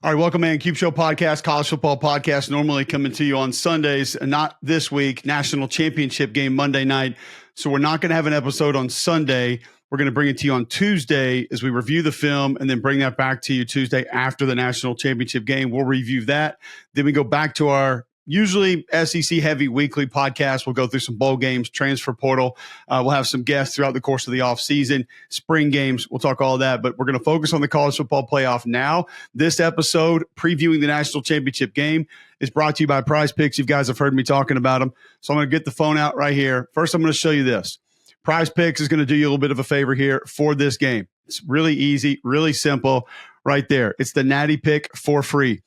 All right, welcome, man. Cube Show podcast, college football podcast, normally coming to you on Sundays, not this week, national championship game Monday night. So we're not going to have an episode on Sunday. We're going to bring it to you on Tuesday as we review the film and then bring that back to you Tuesday after the national championship game. We'll review that. Then we go back to our usually SEC heavy weekly podcast. We'll go through some bowl games, transfer portal. We'll have some guests throughout the course of the offseason, spring games. We'll talk all that, but we're going to focus on the college football playoff now. This episode, previewing the national championship game, is brought to you by PrizePicks. You guys have heard me talking about them. So I'm going to get the phone out right here. First, I'm going to show you this. PrizePicks is going to do you a little bit of a favor here for this game. It's really easy, really simple right there. It's the Natty Pick for free.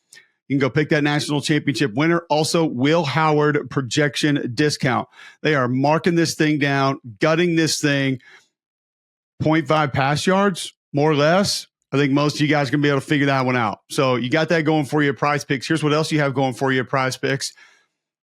You can go pick that national championship winner. Also, Will Howard projection discount. They are marking this thing down, gutting this thing. 0.5 pass yards, more or less. I think most of you guys are going to be able to figure that one out. So you got that going for you at PrizePicks. Here's what else you have going for you at PrizePicks.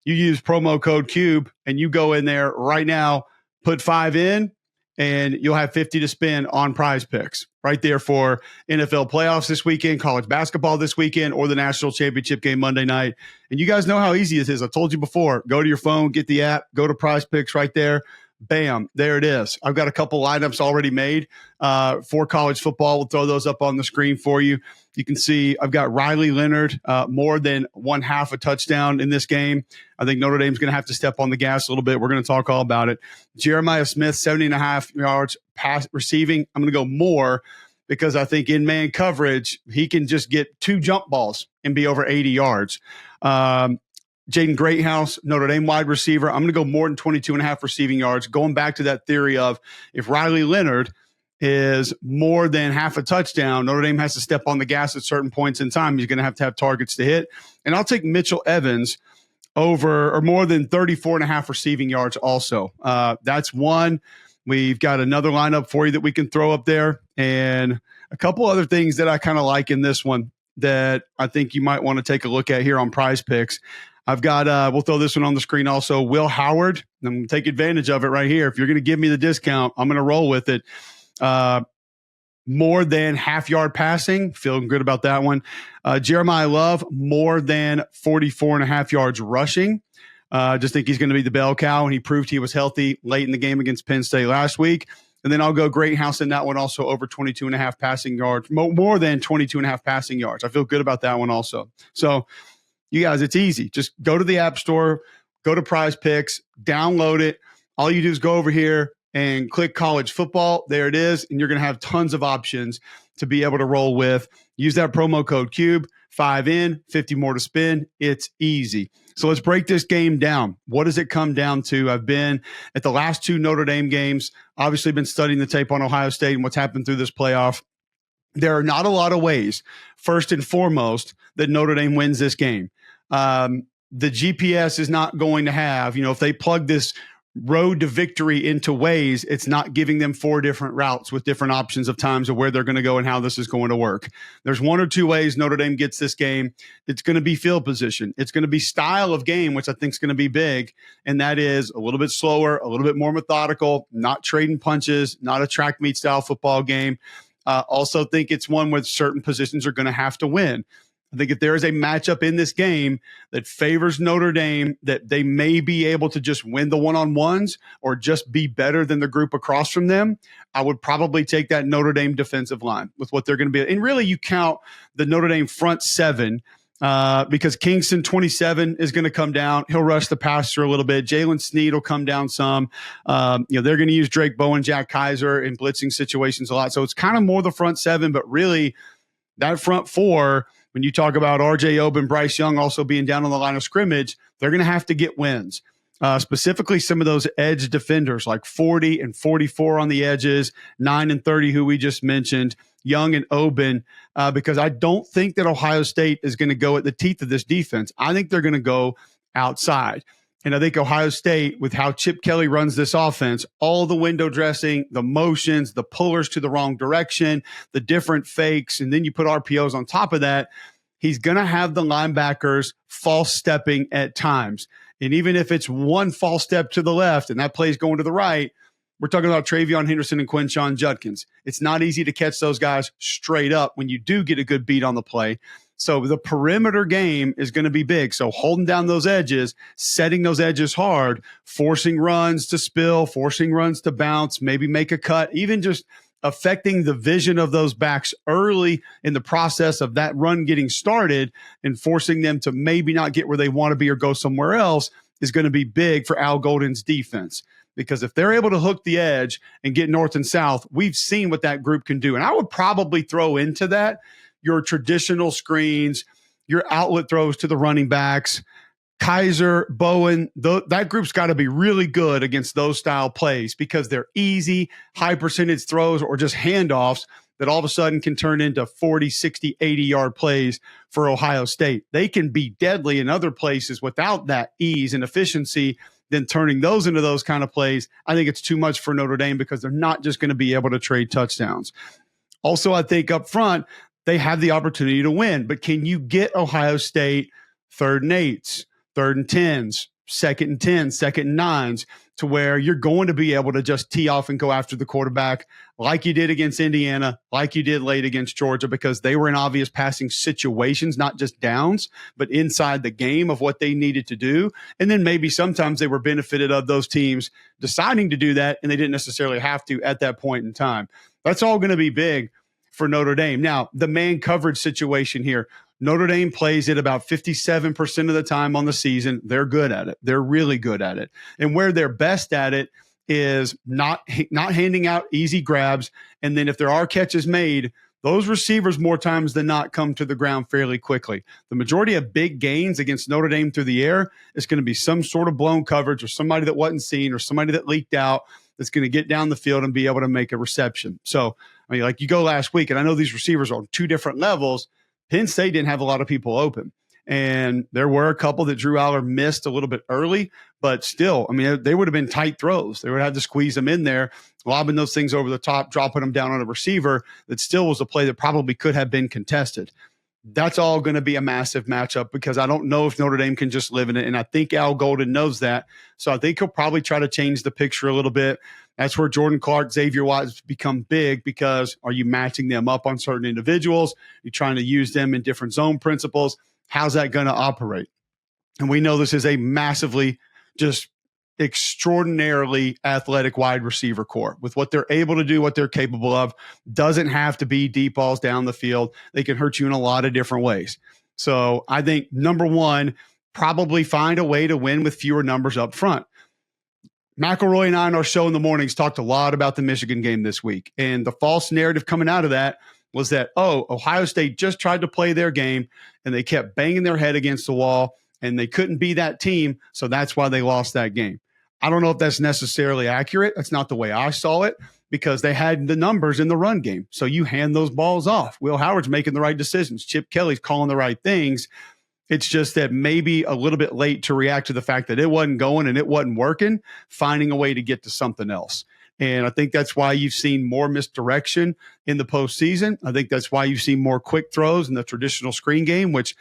You use promo code CUBE, and you go in there right now, put 5 in, and you'll have 50 to spend on PrizePicks right there for NFL playoffs this weekend, college basketball this weekend, or the national championship game Monday night. And you guys know how easy this is. I told you before, go to your phone, get the app, go to PrizePicks right there. Bam, there it is. I've got a couple lineups already made for college football. We'll throw those up on the screen for you. You can see I've got Riley Leonard more than 1/2 a touchdown in this game. I think Notre Dame's going to have to step on the gas a little bit. We're going to talk all about it. Jeremiah Smith, 70.5 yards pass receiving. I'm going to go more because I think in man coverage, he can just get 2 jump balls and be over 80 yards. Jaden Greathouse, Notre Dame wide receiver. I'm going to go more than 22.5 receiving yards. Going back to that theory of if Riley Leonard is more than half a touchdown, Notre Dame has to step on the gas at certain points in time. He's going to have targets to hit. And I'll take Mitchell Evans over or more than 34.5 receiving yards also. That's one. We've got another lineup for you that we can throw up there. And a couple other things that I kind of like in this one that I think you might want to take a look at here on PrizePicks. I've got, we'll throw this one on the screen also, Will Howard. I'm going to take advantage of it right here. If you're going to give me the discount, I'm going to roll with it. More than half-yard passing, feeling good about that one. Jeremiah Love, more than 44.5 yards rushing. Just think he's going to be the bell cow, and he proved he was healthy late in the game against Penn State last week. And then I'll go Greathouse in that one also over 22.5 passing yards, more than 22.5 passing yards. I feel good about that one also. So, you guys, it's easy. Just go to the App Store, go to PrizePicks, download it. All you do is go over here and click college football. There it is. And you're going to have tons of options to be able to roll with. Use that promo code CUBE, 5 in, 50 more to spend. It's easy. So let's break this game down. What does it come down to? I've been at the last 2 Notre Dame games, obviously been studying the tape on Ohio State and what's happened through this playoff. There are not a lot of ways, first and foremost, that Notre Dame wins this game. The GPS is not going to have, if they plug this road to victory into Waze, it's not giving them 4 different routes with different options of times of where they're going to go and how this is going to work. There's 1 or 2 ways Notre Dame gets this game. It's going to be field position. It's going to be style of game, which I think is going to be big. And that is a little bit slower, a little bit more methodical, not trading punches, not a track meet style football game. Also think it's one where certain positions are going to have to win. I think if there is a matchup in this game that favors Notre Dame, that they may be able to just win the one-on-ones or just be better than the group across from them, I would probably take that Notre Dame defensive line with what they're going to be. And really, you count the Notre Dame front 7 because Kingston, 27, is going to come down. He'll rush the passer a little bit. Jalen Sneed will come down some. They're going to use Drake Bowen, Jack Kaiser in blitzing situations a lot. So it's kind of more the front 7, but really that front 4, when you talk about R.J. Oben, Bryce Young also being down on the line of scrimmage, they're going to have to get wins. Specifically, some of those edge defenders like 40 and 44 on the edges, 9 and 30, who we just mentioned, Young and Oben, because I don't think that Ohio State is going to go at the teeth of this defense. I think they're going to go outside. And I think Ohio State, with how Chip Kelly runs this offense, all the window dressing, the motions, the pullers to the wrong direction, the different fakes, and then you put RPOs on top of that, he's going to have the linebackers false stepping at times. And even if it's one false step to the left and that play's going to the right, we're talking about Travion Henderson and Quinshon Judkins. It's not easy to catch those guys straight up when you do get a good beat on the play. So the perimeter game is going to be big. So holding down those edges, setting those edges hard, forcing runs to spill, forcing runs to bounce, maybe make a cut, even just affecting the vision of those backs early in the process of that run getting started and forcing them to maybe not get where they want to be or go somewhere else is going to be big for Al Golden's defense. Because if they're able to hook the edge and get north and south, we've seen what that group can do. And I would probably throw into that your traditional screens, your outlet throws to the running backs, Kaiser, Bowen, that group's got to be really good against those style plays because they're easy, high percentage throws or just handoffs that all of a sudden can turn into 40, 60, 80-yard plays for Ohio State. They can be deadly in other places without that ease and efficiency. Then turning those into those kind of plays, I think it's too much for Notre Dame because they're not just going to be able to trade touchdowns. Also, I think up front, they have the opportunity to win, but can you get Ohio State 3rd and 8s, 3rd and 10s, 2nd and 10s, 2nd and 9s to where you're going to be able to just tee off and go after the quarterback like you did against Indiana, like you did late against Georgia, because they were in obvious passing situations, not just downs, but inside the game of what they needed to do. And then maybe sometimes they were benefited of those teams deciding to do that, and they didn't necessarily have to at that point in time. That's all going to be big for Notre Dame. Now, the man coverage situation here, Notre Dame plays it about 57% of the time on the season. They're good at it. They're really good at it. And where they're best at it is not handing out easy grabs. And then if there are catches made, those receivers more times than not come to the ground fairly quickly. The majority of big gains against Notre Dame through the air is going to be some sort of blown coverage or somebody that wasn't seen or somebody that leaked out that's going to get down the field and be able to make a reception. So, I mean, like you go last week, and I know these receivers are on 2 different levels. Penn State didn't have a lot of people open. And there were a couple that Drew Aller missed a little bit early, but still, I mean, they would have been tight throws. They would have to squeeze them in there, lobbing those things over the top, dropping them down on a receiver. That still was a play that probably could have been contested. That's all going to be a massive matchup because I don't know if Notre Dame can just live in it. And I think Al Golden knows that. So I think he'll probably try to change the picture a little bit. That's where Jordan Clark, Xavier Watts become big because are you matching them up on certain individuals? You're trying to use them in different zone principles. How's that going to operate? And we know this is a massively, just extraordinarily athletic wide receiver core with what they're able to do, what they're capable of. Doesn't have to be deep balls down the field. They can hurt you in a lot of different ways. So I think number one, probably find a way to win with fewer numbers up front. McElroy and I on our show in the mornings talked a lot about the Michigan game this week. And the false narrative coming out of that was that, Ohio State just tried to play their game and they kept banging their head against the wall and they couldn't be that team. So that's why they lost that game. I don't know if that's necessarily accurate. That's not the way I saw it because they had the numbers in the run game. So you hand those balls off. Will Howard's making the right decisions. Chip Kelly's calling the right things. It's just that maybe a little bit late to react to the fact that it wasn't going and it wasn't working, finding a way to get to something else. And I think that's why you've seen more misdirection in the postseason. I think that's why you've seen more quick throws in the traditional screen game, which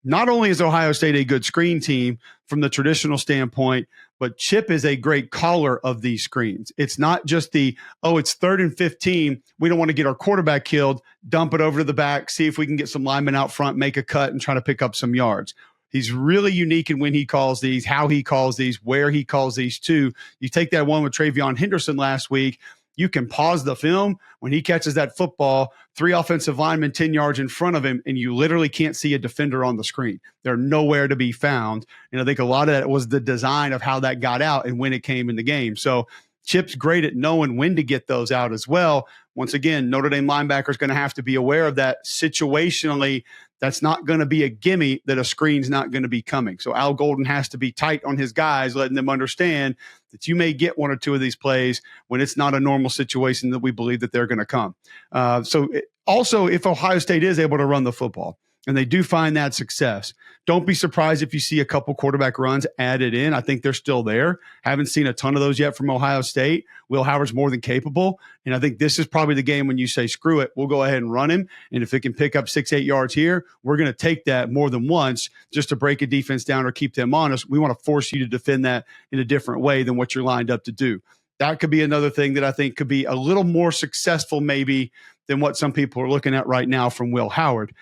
not only is Ohio State a good screen team from the traditional standpoint, but Chip is a great caller of these screens. It's not just it's 3rd and 15. We don't want to get our quarterback killed. Dump it over to the back, see if we can get some linemen out front, make a cut, and try to pick up some yards. He's really unique in when he calls these, how he calls these, where he calls these too. You take that one with Travion Henderson last week, you can pause the film when he catches that football, 3 offensive linemen 10 yards in front of him, and you literally can't see a defender on the screen. They're nowhere to be found. And I think a lot of that was the design of how that got out and when it came in the game. So Chip's great at knowing when to get those out as well. Once again, Notre Dame linebacker is going to have to be aware of that situationally. That's not going to be a gimme that a screen's not going to be coming. So Al Golden has to be tight on his guys, letting them understand that you may get 1 or 2 of these plays when it's not a normal situation that we believe that they're going to come. Also, if Ohio State is able to run the football, and they do find that success, don't be surprised if you see a couple quarterback runs added in. I think they're still there. Haven't seen a ton of those yet from Ohio State. Will Howard's more than capable. And I think this is probably the game when you say, screw it, we'll go ahead and run him. And if it can pick up 6-8 yards here, we're going to take that more than once just to break a defense down or keep them honest. We want to force you to defend that in a different way than what you're lined up to do. That could be another thing that I think could be a little more successful maybe than what some people are looking at right now from Will Howard.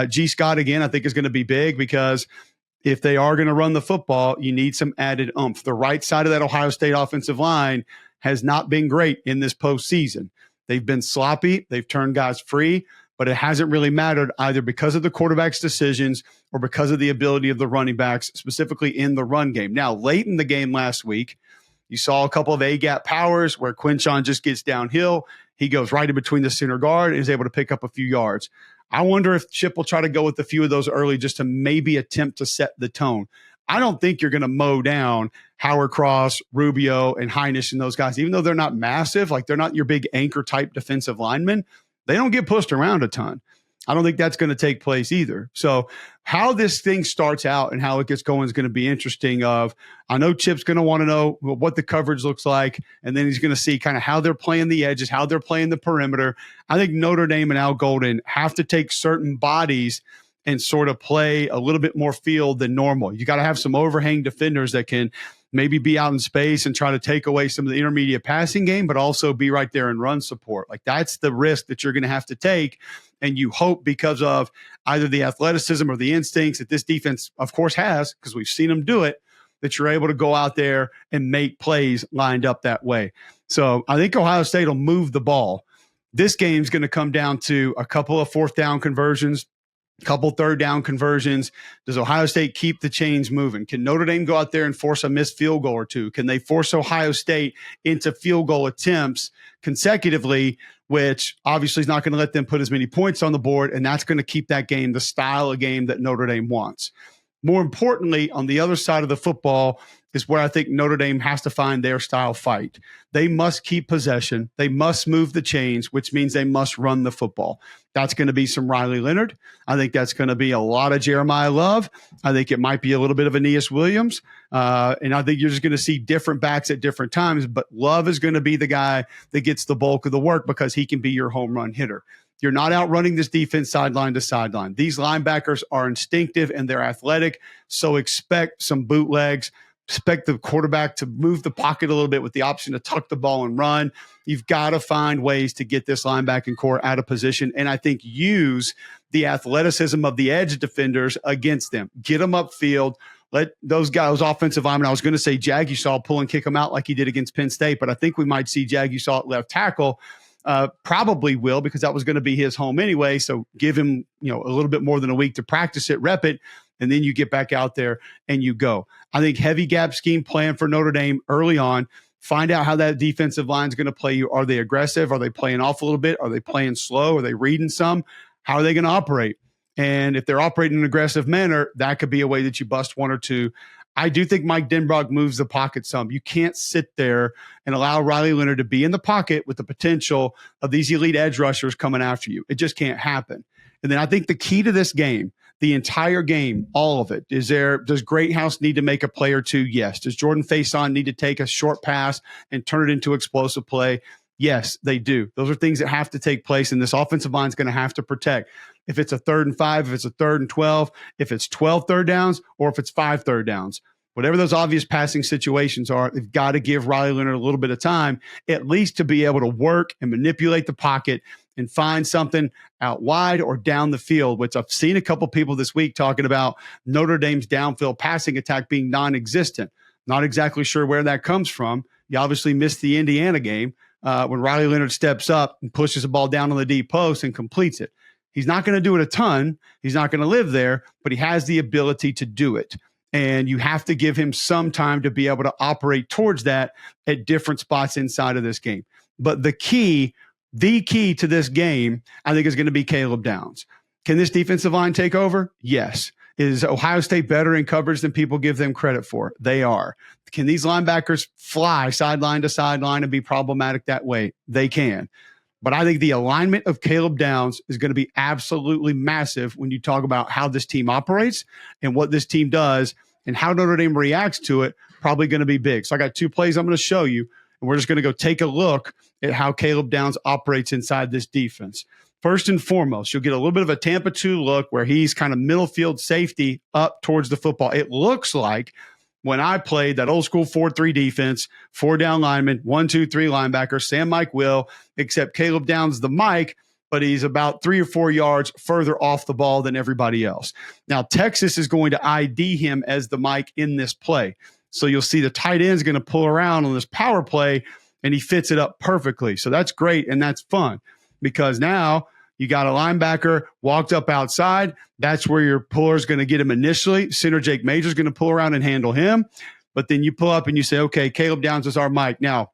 G. Scott, again, I think is going to be big because if they are going to run the football, you need some added oomph. The right side of that Ohio State offensive line has not been great in this postseason. They've been sloppy. They've turned guys free, but it hasn't really mattered either because of the quarterback's decisions or because of the ability of the running backs, specifically in the run game. Now, late in the game last week, you saw a couple of A-gap powers where Quinshon just gets downhill. He goes right in between the center guard and is able to pick up a few yards. I wonder if Chip will try to go with a few of those early just to maybe attempt to set the tone. I don't think you're going to mow down Howard Cross, Rubio, and Heinisch and those guys, even though they're not massive, like they're not your big anchor type defensive linemen. They don't get pushed around a ton. I don't think that's going to take place either. So how this thing starts out and how it gets going is going to be interesting. I know Chip's going to want to know what the coverage looks like, and then he's going to see kind of how they're playing the edges, how they're playing the perimeter. I think Notre Dame and Al Golden have to take certain bodies and sort of play a little bit more field than normal. You got to have some overhang defenders that can maybe be out in space and try to take away some of the intermediate passing game, but also be right there and run support. Like that's the risk that you're going to have to take. And you hope because of either the athleticism or the instincts that this defense, of course, has, because we've seen them do it, that you're able to go out there and make plays lined up that way. So I think Ohio State will move the ball. This game's going to come down to a couple of fourth down conversions, couple third down conversions. Does Ohio State keep the chains moving? Can Notre Dame go out there and force a missed field goal or two? Can they force Ohio State into field goal attempts consecutively, which obviously is not going to let them put as many points on the board, and that's going to keep that game the style of game that Notre Dame wants. More importantly, on the other side of the football is where I think Notre Dame has to find their style fight. They must keep possession. They must move the chains, which means they must run the football. That's going to be some Riley Leonard. I think that's going to be a lot of Jeremiah Love. I think it might be a little bit of Aeneas Williams. And I think you're just going to see different backs at different times. But Love is going to be the guy that gets the bulk of the work because he can be your home run hitter. You're not outrunning this defense sideline to sideline. These linebackers are instinctive and they're athletic, so expect some bootlegs. Expect the quarterback to move the pocket a little bit with the option to tuck the ball and run. You've got to find ways to get this linebacking core out of position, and I think use the athleticism of the edge defenders against them. Get them upfield. Let those guys, offensive linemen, I was going to say Jagusaw pull and kick them out like he did against Penn State, but I think we might see Jagusaw at left tackle. Probably will, because that was going to be his home anyway. So give him, a little bit more than a week to practice it, rep it, and then you get back out there and you go. I think heavy gap scheme plan for Notre Dame early on. Find out how that defensive line is going to play you. Are they aggressive? Are they playing off a little bit? Are they playing slow? Are they reading some? How are they going to operate? And if they're operating in an aggressive manner, that could be a way that you bust one or two. I do think Mike Denbrock moves the pocket some. You can't sit there and allow Riley Leonard to be in the pocket with the potential of these elite edge rushers coming after you. It just can't happen. And then I think the key to this game, the entire game, all of it, does Greathouse need to make a play or two? Yes. Does Jordan Faison need to take a short pass and turn it into explosive play? Yes, they do. Those are things that have to take place, and this offensive line is going to have to protect. If it's a 3rd and 5, if it's a 3rd and 12, if it's 12 third downs, or if it's 5 third downs, whatever those obvious passing situations are, they've got to give Riley Leonard a little bit of time, at least to be able to work and manipulate the pocket and find something out wide or down the field, which I've seen a couple people this week talking about Notre Dame's downfield passing attack being non-existent. Not exactly sure where that comes from. You obviously missed the Indiana game when Riley Leonard steps up and pushes the ball down on the deep post and completes it. He's not going to do it a ton. He's not going to live there, but he has the ability to do it. And you have to give him some time to be able to operate towards that at different spots inside of this game. But the key to this game, I think, is going to be Caleb Downs. Can this defensive line take over? Yes. Is Ohio State better in coverage than people give them credit for? They are. Can these linebackers fly sideline to sideline and be problematic that way? They can. But I think the alignment of Caleb Downs is going to be absolutely massive when you talk about how this team operates and what this team does and how Notre Dame reacts to it. Probably going to be big. So I got 2 plays I'm going to show you, and we're just going to go take a look at how Caleb Downs operates inside this defense. First and foremost, you'll get a little bit of a Tampa 2 look where he's kind of middle field safety up towards the football. It looks like when I played that old school 4-3 defense, 4 down linemen, 1, 2, 3 linebackers, Sam Mike Will, except Caleb Downs, the Mike, but he's about 3 or 4 yards further off the ball than everybody else. Now, Texas is going to ID him as the Mike in this play. So you'll see the tight end is going to pull around on this power play, and he fits it up perfectly. So that's great, and that's fun because now you got a linebacker walked up outside. That's where your puller is going to get him initially. Center Jake Major is going to pull around and handle him. But then you pull up and you say, okay, Caleb Downs is our Mike. Now,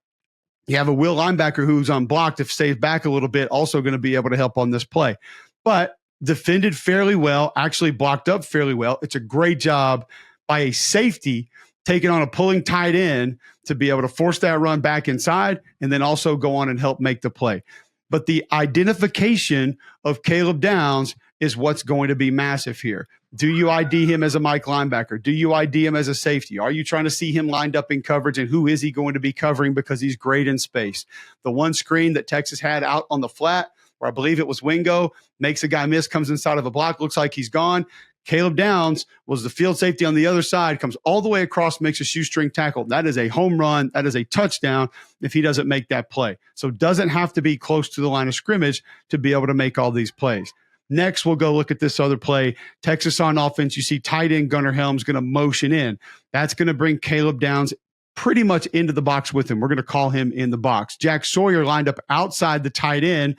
you have a will linebacker who's unblocked, if stays back a little bit, also going to be able to help on this play. But defended fairly well, actually blocked up fairly well. It's a great job by a safety taking on a pulling tight end to be able to force that run back inside and then also go on and help make the play. But the identification of Caleb Downs is what's going to be massive here. Do you ID him as a Mike linebacker? Do you ID him as a safety? Are you trying to see him lined up in coverage, and who is he going to be covering because he's great in space? The one screen that Texas had out on the flat, where I believe it was Wingo, makes a guy miss, comes inside of a block, looks like he's gone. Caleb Downs was the field safety on the other side, comes all the way across, makes a shoestring tackle. That is a home run. That is a touchdown if he doesn't make that play. So doesn't have to be close to the line of scrimmage to be able to make all these plays. Next, we'll go look at this other play. Texas on offense, you see tight end Gunnar Helms going to motion in. That's going to bring Caleb Downs pretty much into the box with him. We're going to call him in the box. Jack Sawyer lined up outside the tight end.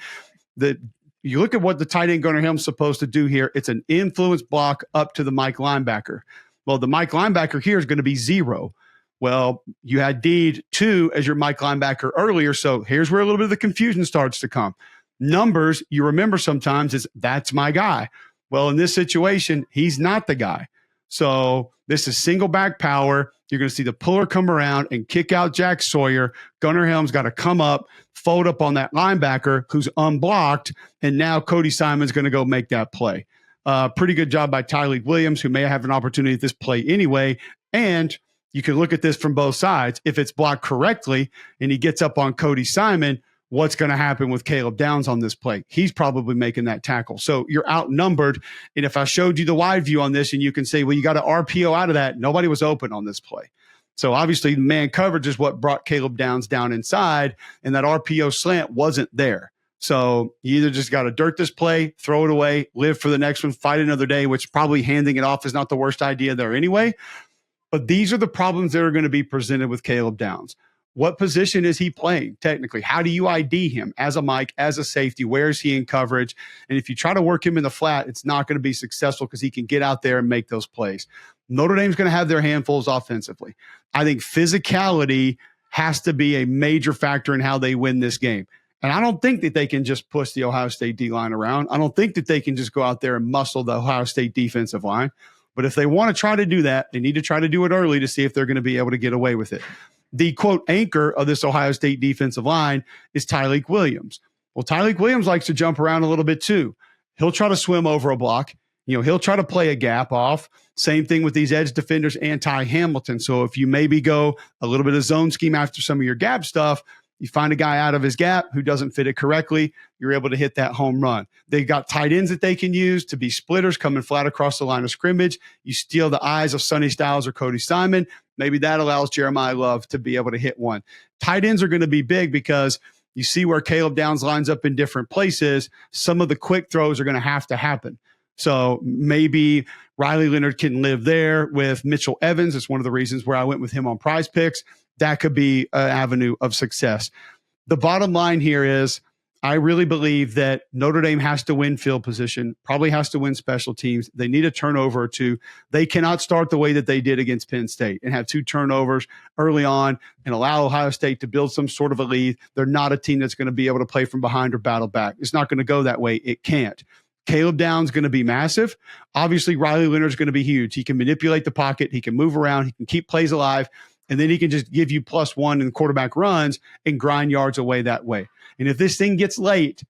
You look at what the tight end Gunnar Helms is supposed to do here. It's an influence block up to the Mike linebacker. Well, the Mike linebacker here is going to be 0. Well, you had Deed 2 as your Mike linebacker earlier, so here's where a little bit of the confusion starts to come. Numbers, you remember sometimes, is that's my guy. Well, in this situation, he's not the guy. So this is single back power. You're going to see the puller come around and kick out Jack Sawyer. Gunnar Helms got to come up, fold up on that linebacker who's unblocked, and now Cody Simon's going to go make that play. Pretty good job by Tyleik Williams, who may have an opportunity at this play anyway. And you can look at this from both sides. If it's blocked correctly and he gets up on Cody Simon, what's going to happen with Caleb Downs on this play? He's probably making that tackle. So you're outnumbered. And if I showed you the wide view on this and you can say, well, you got an RPO out of that, nobody was open on this play. So obviously man coverage is what brought Caleb Downs down inside, and that RPO slant wasn't there. So you either just got to dirt this play, throw it away, live for the next one, fight another day, which probably handing it off is not the worst idea there anyway. But these are the problems that are going to be presented with Caleb Downs. What position is he playing technically? How do you ID him as a Mike, as a safety? Where is he in coverage? And if you try to work him in the flat, it's not going to be successful because he can get out there and make those plays. Notre Dame's going to have their handfuls offensively. I think physicality has to be a major factor in how they win this game. And I don't think that they can just push the Ohio State D-line around. I don't think that they can just go out there and muscle the Ohio State defensive line. But if they want to try to do that, they need to try to do it early to see if they're going to be able to get away with it. The, quote, anchor of this Ohio State defensive line is Tyleik Williams. Well, Tyleik Williams likes to jump around a little bit too. He'll try to swim over a block. He'll try to play a gap off. Same thing with these edge defenders and Ty Hamilton. So if you maybe go a little bit of zone scheme after some of your gap stuff, you find a guy out of his gap who doesn't fit it correctly, you're able to hit that home run. They've got tight ends that they can use to be splitters coming flat across the line of scrimmage. You steal the eyes of Sonny Styles or Cody Simon. Maybe that allows Jeremiah Love to be able to hit one. Tight ends are going to be big because you see where Caleb Downs lines up in different places. Some of the quick throws are going to happen. So maybe Riley Leonard can live there with Mitchell Evans. It's one of the reasons where I went with him on PrizePicks. That could be an avenue of success. The bottom line here is I really believe that Notre Dame has to win field position, probably has to win special teams. They need a turnover or two. They cannot start the way that they did against Penn State and have 2 turnovers early on and allow Ohio State to build some sort of a lead. They're not a team that's going to be able to play from behind or battle back. It's not going to go that way. It can't. Caleb Downs going to be massive. Obviously, Riley Leonard's going to be huge. He can manipulate the pocket. He can move around. He can keep plays alive. And then he can just give you +1 in quarterback runs and grind yards away that way. And if this thing gets late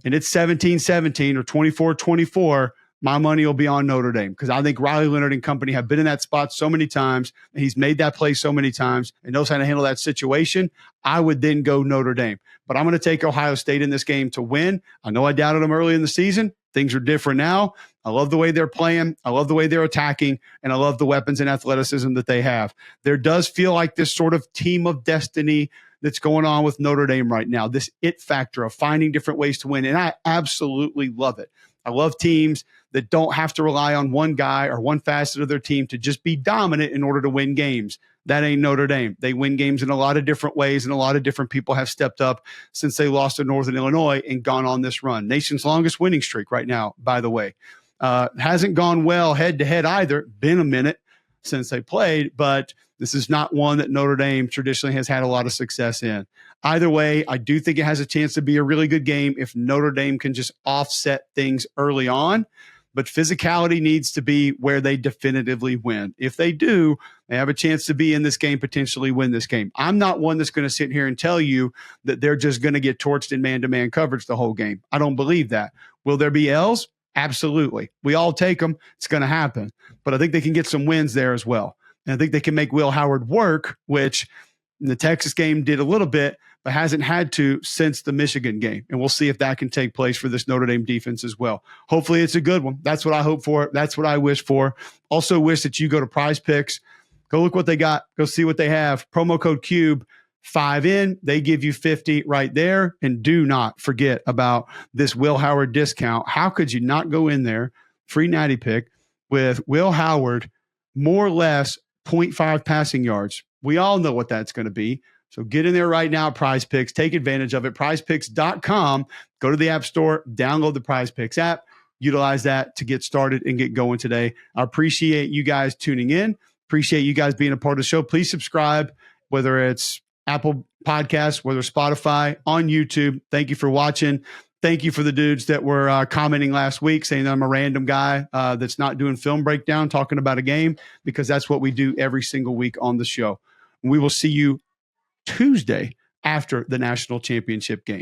and it's 17-17 or 24-24, my money will be on Notre Dame because I think Riley Leonard and company have been in that spot so many times. And he's made that play so many times and knows how to handle that situation. I would then go Notre Dame. But I'm going to take Ohio State in this game to win. I know I doubted them early in the season. Things are different now. I love the way they're playing. I love the way they're attacking. And I love the weapons and athleticism that they have. There does feel like this sort of team of destiny that's going on with Notre Dame right now, this it factor of finding different ways to win. And I absolutely love it. I love teams that don't have to rely on one guy or one facet of their team to just be dominant in order to win games. That ain't Notre Dame. They win games in a lot of different ways, and a lot of different people have stepped up since they lost to Northern Illinois and gone on this run. Nation's longest winning streak right now, by the way. Hasn't gone well head-to-head either. Been a minute since they played, but this is not one that Notre Dame traditionally has had a lot of success in. Either way, I do think it has a chance to be a really good game if Notre Dame can just offset things early on. But physicality needs to be where they definitively win. If they do, they have a chance to be in this game, potentially win this game. I'm not one that's going to sit here and tell you that they're just going to get torched in man-to-man coverage the whole game. I don't believe that. Will there be L's? Absolutely. We all take them. It's going to happen. But I think they can get some wins there as well. And I think they can make Will Howard work, which in the Texas game did a little bit, but hasn't had to since the Michigan game. And we'll see if that can take place for this Notre Dame defense as well. Hopefully it's a good one. That's what I hope for. That's what I wish for. Also wish that you go to PrizePicks, go look what they got, go see what they have. Promo code CUBE, 5 in, they give you 50 right there. And do not forget about this Will Howard discount. How could you not go in there, free natty pick, with Will Howard, more or less 0.5 passing yards? We all know what that's going to be. So get in there right now, PrizePicks. Take advantage of it. PrizePicks.com. Go to the App Store, download the PrizePicks app, utilize that to get started and get going today. I appreciate you guys tuning in. Appreciate you guys being a part of the show. Please subscribe, whether it's Apple Podcasts, whether Spotify, on YouTube. Thank you for watching. Thank you for the dudes that were commenting last week saying that I'm a random guy that's not doing film breakdown, talking about a game, because that's what we do every single week on the show. We will see you Tuesday after the national championship game.